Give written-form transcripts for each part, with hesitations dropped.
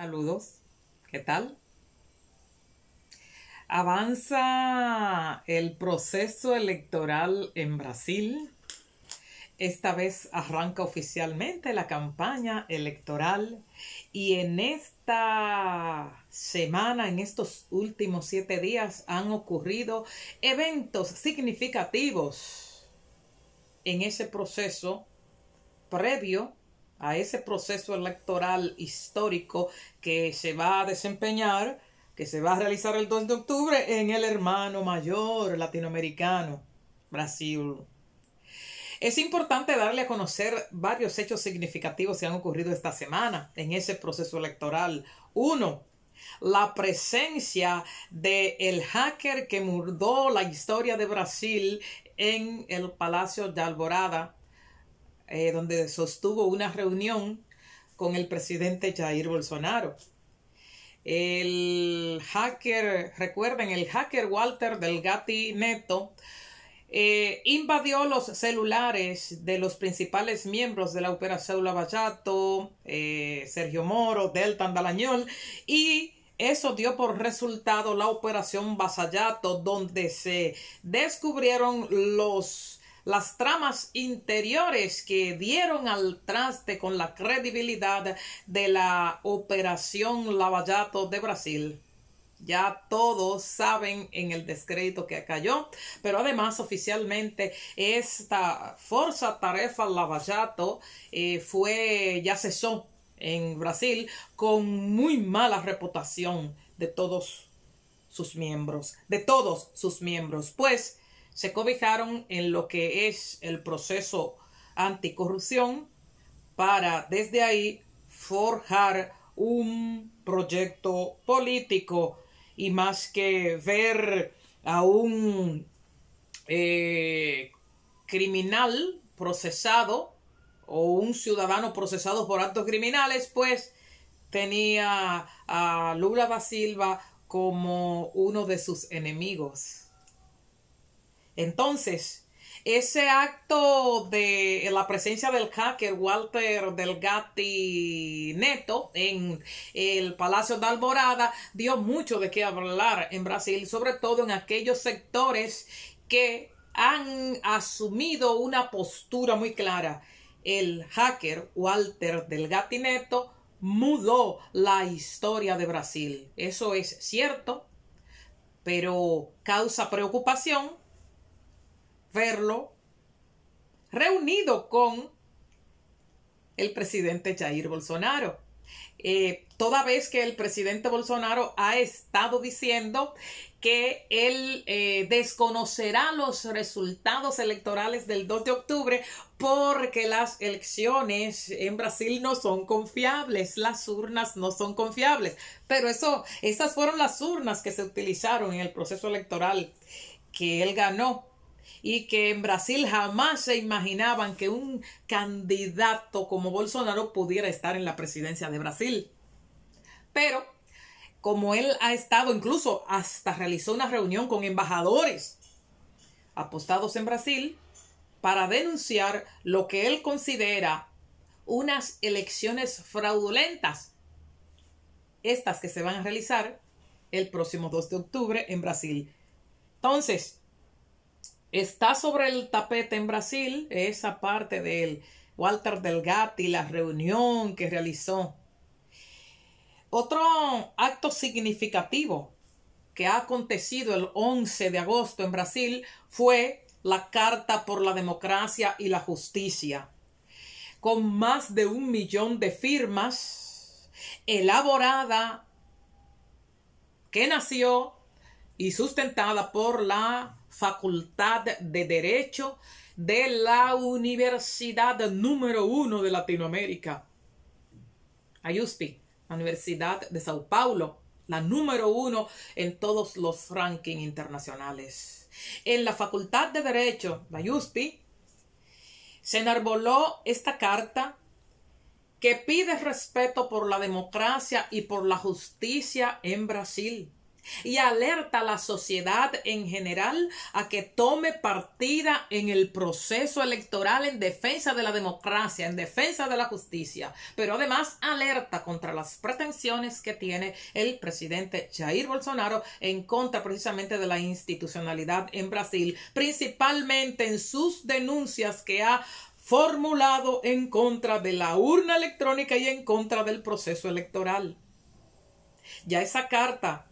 Saludos, ¿qué tal? Avanza el proceso electoral en Brasil. Esta vez arranca oficialmente la campaña electoral y en esta semana, en estos últimos 7 días, han ocurrido eventos significativos en ese proceso previo a ese proceso electoral histórico que se va a desempeñar, que se va a realizar el 2 de octubre en el hermano mayor latinoamericano, Brasil. Es importante darle a conocer varios hechos significativos que han ocurrido esta semana en ese proceso electoral. Uno, la presencia del hacker que mudó la historia de Brasil en el Palacio de Alvorada, donde sostuvo una reunión con el presidente Jair Bolsonaro. El hacker, recuerden, el hacker Walter Delgatti Neto invadió los celulares de los principales miembros de la Operación Lava Jato, Sergio Moro, Deltan Dallagnol, y eso dio por resultado la Operación Vasallato, donde se descubrieron las tramas interiores que dieron al traste con la credibilidad de la Operación Lava Jato de Brasil. Ya todos saben en el descrédito que cayó, pero además oficialmente esta Força Tarefa Lava Jato ya cesó en Brasil con muy mala reputación de todos sus miembros, pues se cobijaron en lo que es el proceso anticorrupción para desde ahí forjar un proyecto político y más que ver a un criminal procesado o un ciudadano procesado por actos criminales, pues tenía a Lula da Silva como uno de sus enemigos. Entonces, ese acto de la presencia del hacker Walter Delgatti Neto en el Palacio de Alvorada dio mucho de qué hablar en Brasil, sobre todo en aquellos sectores que han asumido una postura muy clara. El hacker Walter Delgatti Neto mudó la historia de Brasil. Eso es cierto, pero causa preocupación verlo reunido con el presidente Jair Bolsonaro. Toda vez que el presidente Bolsonaro ha estado diciendo que él desconocerá los resultados electorales del 2 de octubre porque las elecciones en Brasil no son confiables, las urnas no son confiables. Pero esas fueron las urnas que se utilizaron en el proceso electoral que él ganó, y que en Brasil jamás se imaginaban que un candidato como Bolsonaro pudiera estar en la presidencia de Brasil. Pero como él ha estado, incluso hasta realizó una reunión con embajadores apostados en Brasil para denunciar lo que él considera unas elecciones fraudulentas, estas que se van a realizar el próximo 2 de octubre en Brasil. Entonces, está sobre el tapete en Brasil esa parte del Walter Delgatti, la reunión que realizó. Otro acto significativo que ha acontecido el 11 de agosto en Brasil fue la Carta por la Democracia y la Justicia, con más de 1 millón de firmas, elaborada, que nació y sustentada por la Facultad de Derecho de la Universidad número 1 de Latinoamérica, USP, la Universidad de Sao Paulo, la número 1 en todos los rankings internacionales. En la Facultad de Derecho, la USP, se enarboló esta carta que pide respeto por la democracia y por la justicia en Brasil. y alerta a la sociedad en general a que tome partida en el proceso electoral en defensa de la democracia, en defensa de la justicia, pero además alerta contra las pretensiones que tiene el presidente Jair Bolsonaro en contra precisamente de la institucionalidad en Brasil, principalmente en sus denuncias que ha formulado en contra de la urna electrónica y en contra del proceso electoral. Ya esa carta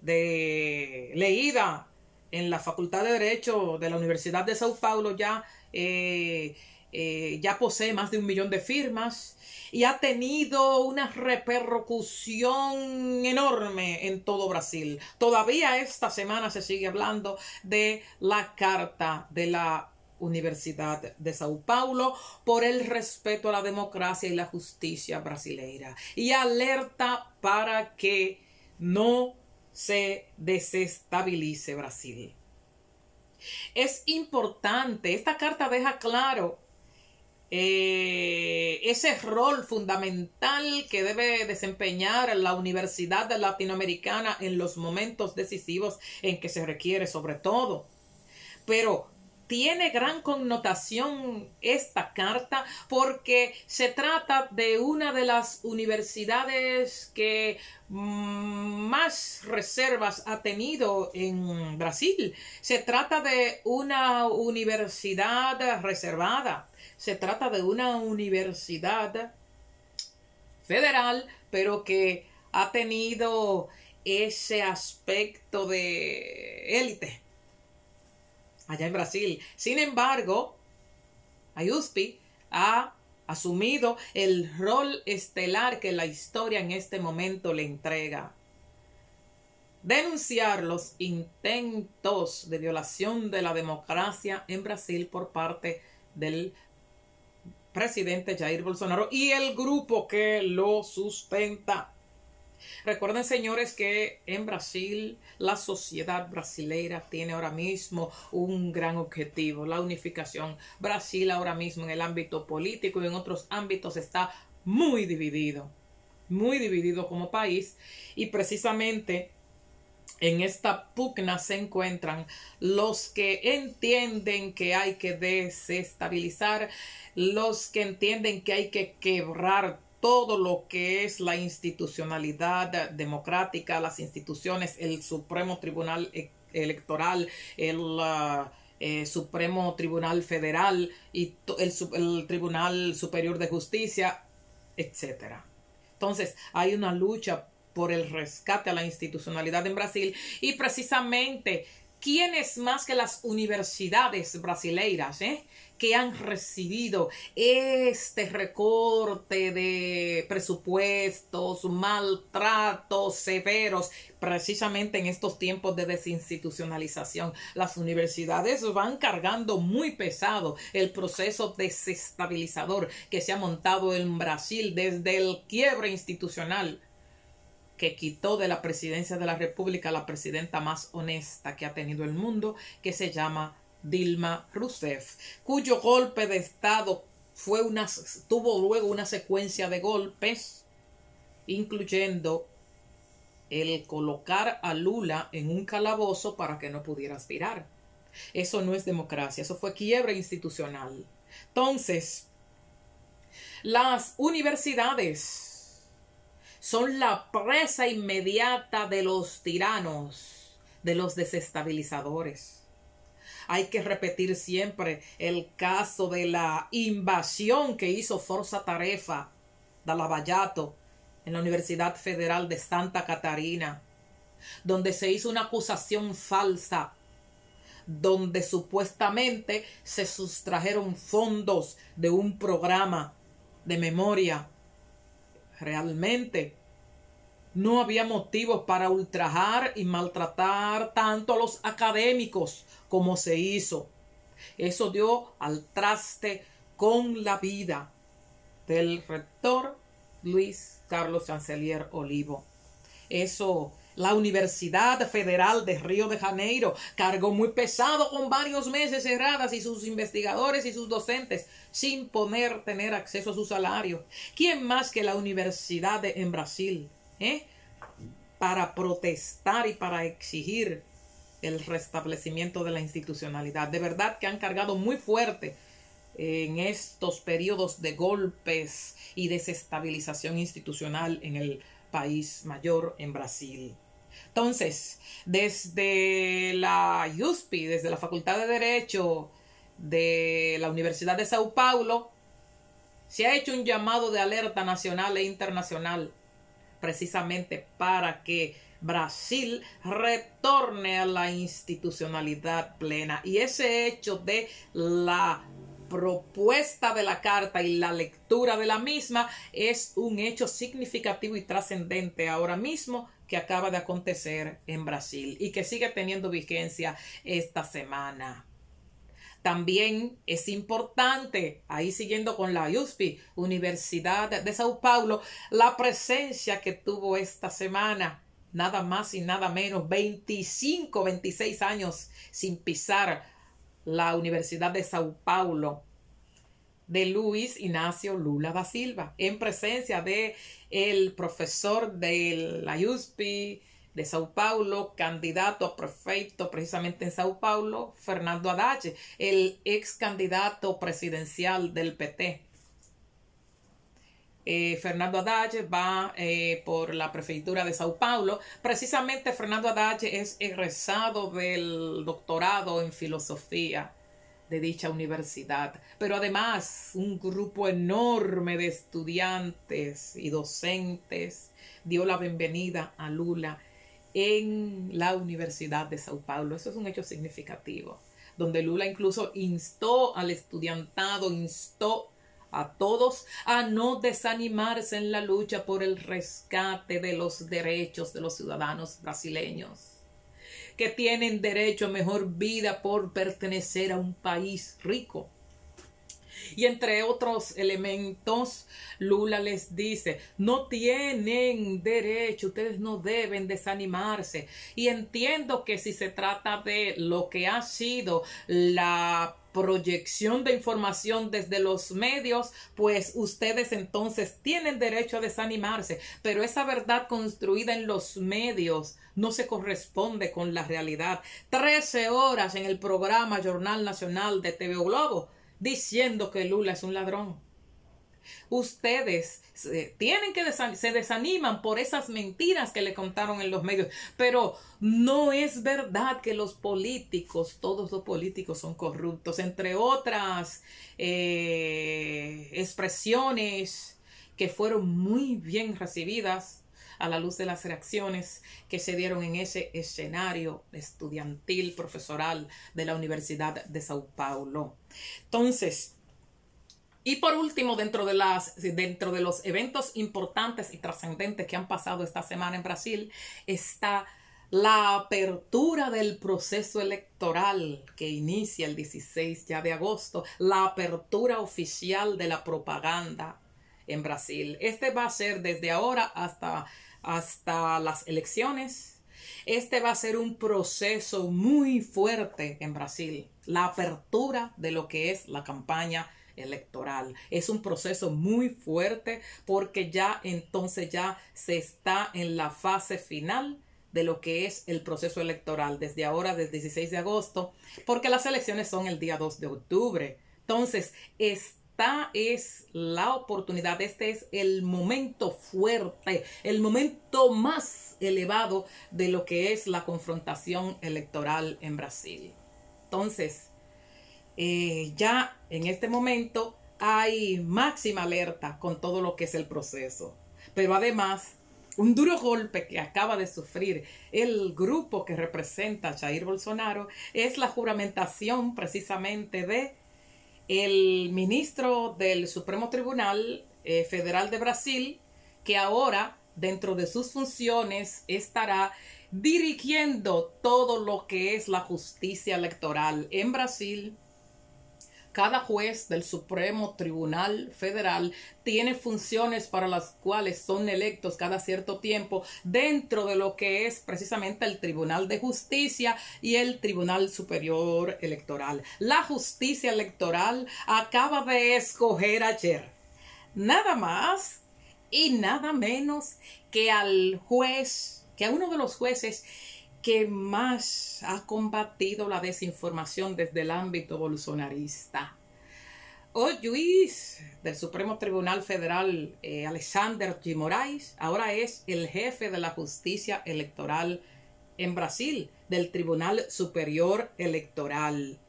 leída en la Facultad de Derecho de la Universidad de Sao Paulo ya posee más de 1 millón de firmas y ha tenido una repercusión enorme en todo Brasil. Todavía esta semana se sigue hablando de la carta de la Universidad de Sao Paulo por el respeto a la democracia y la justicia brasileira y alerta para que no se desestabilice Brasil. Es importante, esta carta deja claro ese rol fundamental que debe desempeñar la Universidad Latinoamericana en los momentos decisivos en que se requiere sobre todo. Pero tiene gran connotación esta carta porque se trata de una de las universidades que más reservas ha tenido en Brasil. Se trata de una universidad reservada. Se trata de una universidad federal, pero que ha tenido ese aspecto de élite allá en Brasil. Sin embargo, USP ha asumido el rol estelar que la historia en este momento le entrega. Denunciar los intentos de violación de la democracia en Brasil por parte del presidente Jair Bolsonaro y el grupo que lo sustenta. Recuerden, señores, que en Brasil la sociedad brasileira tiene ahora mismo un gran objetivo, la unificación. Brasil ahora mismo en el ámbito político y en otros ámbitos está muy dividido como país, y precisamente en esta pugna se encuentran los que entienden que hay que desestabilizar, los que entienden que hay que quebrar todo lo que es la institucionalidad democrática, las instituciones, el Supremo Tribunal Electoral, el Supremo Tribunal Federal y el Tribunal Superior de Justicia, etc. Entonces, hay una lucha por el rescate a la institucionalidad en Brasil y precisamente, ¿quiénes más que las universidades brasileiras que han recibido este recorte de presupuestos, maltratos severos, precisamente en estos tiempos de desinstitucionalización? Las universidades van cargando muy pesado el proceso desestabilizador que se ha montado en Brasil desde el quiebre institucional que quitó de la presidencia de la República la presidenta más honesta que ha tenido el mundo, que se llama Dilma Rousseff, cuyo golpe de Estado tuvo luego una secuencia de golpes, incluyendo el colocar a Lula en un calabozo para que no pudiera aspirar. Eso no es democracia, eso fue quiebre institucional. Entonces, las universidades son la presa inmediata de los tiranos, de los desestabilizadores. Hay que repetir siempre el caso de la invasión que hizo Forza Tarefa de Lavallato en la Universidad Federal de Santa Catarina, donde se hizo una acusación falsa, donde supuestamente se sustrajeron fondos de un programa de memoria. Realmente no había motivos para ultrajar y maltratar tanto a los académicos como se hizo. Eso dio al traste con la vida del rector Luis Carlos Chancelier Olivo. La Universidad Federal de Río de Janeiro cargó muy pesado con varios meses cerradas y sus investigadores y sus docentes sin poder tener acceso a su salario. ¿Quién más que la universidad en Brasil? para protestar y para exigir el restablecimiento de la institucionalidad. De verdad que han cargado muy fuerte en estos periodos de golpes y desestabilización institucional en el país mayor, en Brasil. Entonces, desde la USP, desde la Facultad de Derecho de la Universidad de Sao Paulo, se ha hecho un llamado de alerta nacional e internacional precisamente para que Brasil retorne a la institucionalidad plena. Y ese hecho de la propuesta de la carta y la lectura de la misma es un hecho significativo y trascendente ahora mismo que acaba de acontecer en Brasil y que sigue teniendo vigencia esta semana. También es importante, ahí siguiendo con la USP, Universidad de Sao Paulo, la presencia que tuvo esta semana, nada más y nada menos, 26 años sin pisar la Universidad de Sao Paulo, de Luiz Inácio Lula da Silva, en presencia de el profesor de la USP de Sao Paulo, candidato a prefecto precisamente en Sao Paulo, Fernando Haddad, el ex candidato presidencial del PT. Fernando Haddad va por la prefectura de Sao Paulo. Precisamente Fernando Haddad es egresado del doctorado en filosofía de dicha universidad, pero además un grupo enorme de estudiantes y docentes dio la bienvenida a Lula en la Universidad de Sao Paulo. Eso es un hecho significativo, donde Lula incluso instó al estudiantado, instó a todos a no desanimarse en la lucha por el rescate de los derechos de los ciudadanos brasileños, que tienen derecho a mejor vida por pertenecer a un país rico. Y entre otros elementos, Lula les dice, no tienen derecho, ustedes no deben desanimarse. Y entiendo que si se trata de lo que ha sido la proyección de información desde los medios, pues ustedes entonces tienen derecho a desanimarse, pero esa verdad construida en los medios no se corresponde con la realidad. 13 horas en el programa Jornal Nacional de TV Globo diciendo que Lula es un ladrón. Ustedes se desaniman por esas mentiras que le contaron en los medios, pero no es verdad que los políticos, todos los políticos son corruptos, entre otras expresiones que fueron muy bien recibidas a la luz de las reacciones que se dieron en ese escenario estudiantil, profesoral de la Universidad de Sao Paulo. Entonces, y por último, dentro de los eventos importantes y trascendentes que han pasado esta semana en Brasil, está la apertura del proceso electoral que inicia el 16 ya de agosto, la apertura oficial de la propaganda en Brasil. Este va a ser desde ahora hasta las elecciones. Este va a ser un proceso muy fuerte en Brasil. La apertura de lo que es la campaña electoral. Es un proceso muy fuerte porque ya entonces ya se está en la fase final de lo que es el proceso electoral desde ahora, desde el 16 de agosto, porque las elecciones son el día 2 de octubre. Entonces, esta es la oportunidad, este es el momento fuerte, el momento más elevado de lo que es la confrontación electoral en Brasil. Entonces, ya en este momento hay máxima alerta con todo lo que es el proceso. Pero además, un duro golpe que acaba de sufrir el grupo que representa a Jair Bolsonaro es la juramentación precisamente de el ministro del Supremo Tribunal Federal de Brasil, que ahora dentro de sus funciones estará dirigiendo todo lo que es la justicia electoral en Brasil. Cada juez del Supremo Tribunal Federal tiene funciones para las cuales son electos cada cierto tiempo dentro de lo que es precisamente el Tribunal de Justicia y el Tribunal Superior Electoral. La justicia electoral acaba de escoger ayer nada más y nada menos que al juez que es uno de los jueces que más ha combatido la desinformación desde el ámbito bolsonarista. Hoy juez del Supremo Tribunal Federal, Alexander de Moraes, ahora es el jefe de la justicia electoral en Brasil, del Tribunal Superior Electoral.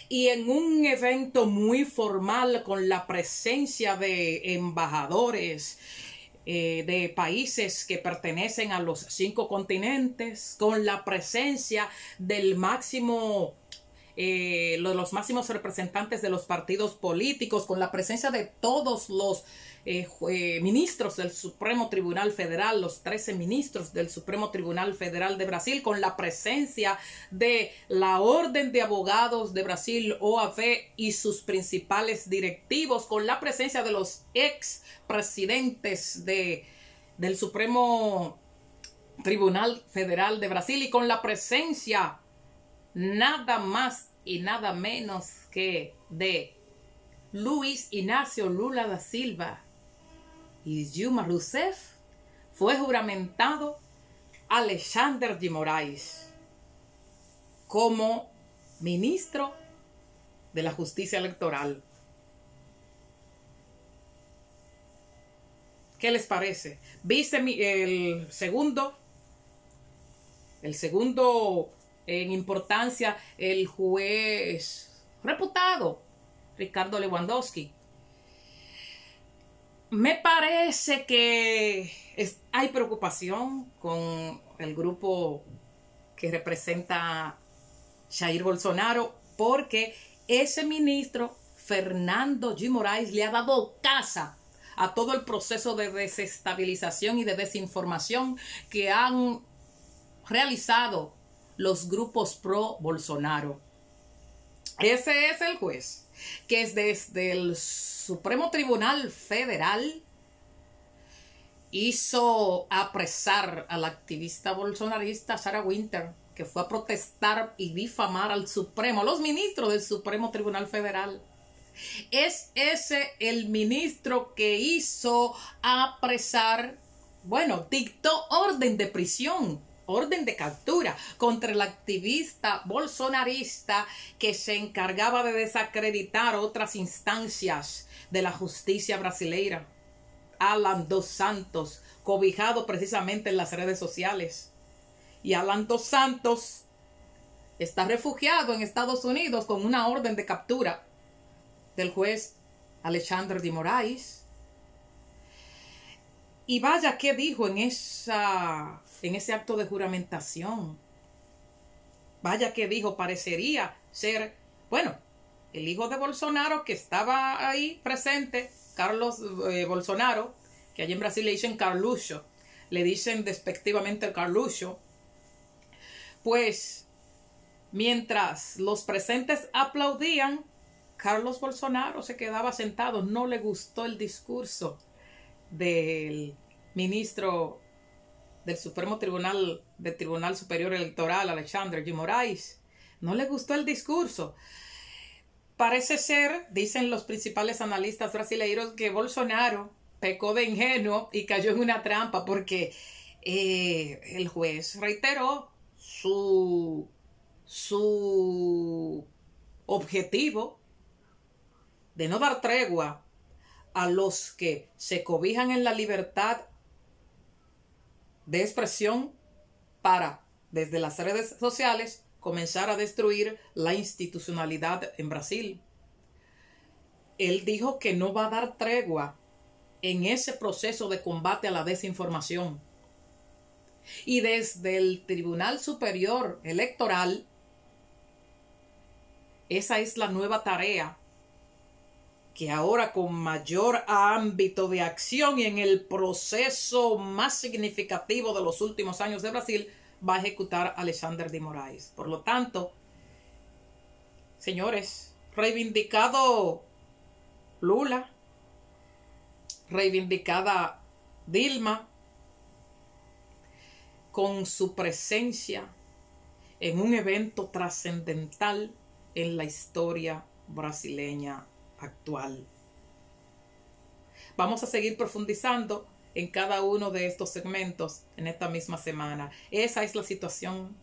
Y en un evento muy formal con la presencia de embajadores de países que pertenecen a los 5 continentes, con la presencia del los máximos representantes de los partidos políticos, con la presencia de todos los ministros del Supremo Tribunal Federal, los 13 ministros del Supremo Tribunal Federal de Brasil, con la presencia de la Orden de Abogados de Brasil, OAB, y sus principales directivos, con la presencia de los ex presidentes del Supremo Tribunal Federal de Brasil, y con la presencia nada más y nada menos que de Luiz Inácio Lula da Silva y Dilma Rousseff, fue juramentado Alexander de Moraes como ministro de la Justicia Electoral. ¿Qué les parece? ¿Viste el segundo en importancia, el juez reputado Ricardo Lewandowski? Me parece que hay preocupación con el grupo que representa Jair Bolsonaro, porque ese ministro Fernando de Moraes le ha dado caza a todo el proceso de desestabilización y de desinformación que han realizado los grupos pro Bolsonaro. Ese es el juez que es desde el Supremo Tribunal Federal hizo apresar a la activista bolsonarista Sarah Winter, que fue a protestar y difamar al Supremo, a los ministros del Supremo Tribunal Federal. Es ese el ministro que hizo apresar, dictó orden de prisión, orden de captura contra el activista bolsonarista que se encargaba de desacreditar otras instancias de la justicia brasileira, Alan dos Santos, cobijado precisamente en las redes sociales. Y Alan dos Santos está refugiado en Estados Unidos con una orden de captura del juez Alexander de Moraes. Y vaya qué dijo en ese acto de juramentación. Vaya qué dijo, parecería ser, el hijo de Bolsonaro que estaba ahí presente, Carlos Bolsonaro, que allí en Brasil le dicen Carluxo, le dicen despectivamente Carluxo. Pues mientras los presentes aplaudían, Carlos Bolsonaro se quedaba sentado. No le gustó el discurso del ministro del Supremo Tribunal Superior Electoral, Alexander de Moraes. No le gustó el discurso. Parece ser, dicen los principales analistas brasileiros, que Bolsonaro pecó de ingenuo y cayó en una trampa, porque el juez reiteró su objetivo de no dar tregua a los que se cobijan en la libertad de expresión para, desde las redes sociales, comenzar a destruir la institucionalidad en Brasil. Él dijo que no va a dar tregua en ese proceso de combate a la desinformación. Y desde el Tribunal Superior Electoral, esa es la nueva tarea que ahora, con mayor ámbito de acción y en el proceso más significativo de los últimos años de Brasil, va a ejecutar Alexander de Moraes. Por lo tanto, señores, reivindicado Lula, reivindicada Dilma, con su presencia en un evento trascendental en la historia brasileña actual. Vamos a seguir profundizando en cada uno de estos segmentos en esta misma semana. Esa es la situación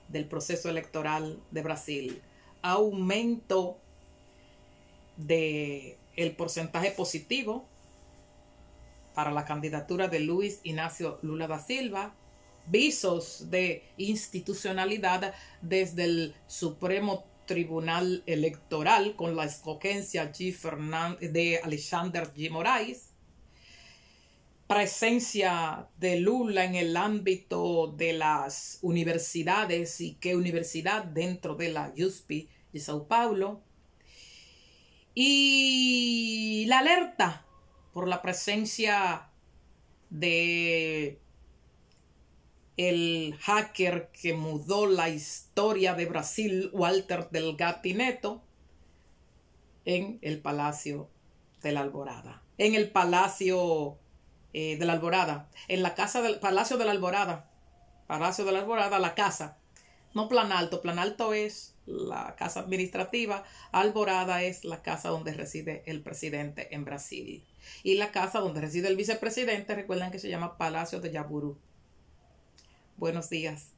del proceso electoral de Brasil. Aumento de el porcentaje positivo para la candidatura de Luis Ignacio Lula da Silva, visos de institucionalidad desde el Supremo Tribunal Electoral con la escogencia de Alexander G. Moraes, presencia de Lula en el ámbito de las universidades y qué universidad dentro de la USP de Sao Paulo, y la alerta por la presencia de el hacker que mudó la historia de Brasil, Walter Delgatti Neto, en el Palacio de la Alborada. En el Palacio de la Alborada. En la casa del Palacio de la Alborada. Palacio de la Alborada, la casa. No Planalto. Planalto es la casa administrativa. Alborada es la casa donde reside el presidente en Brasil. Y la casa donde reside el vicepresidente, recuerden que se llama Palacio de Jaburu. Buenos días.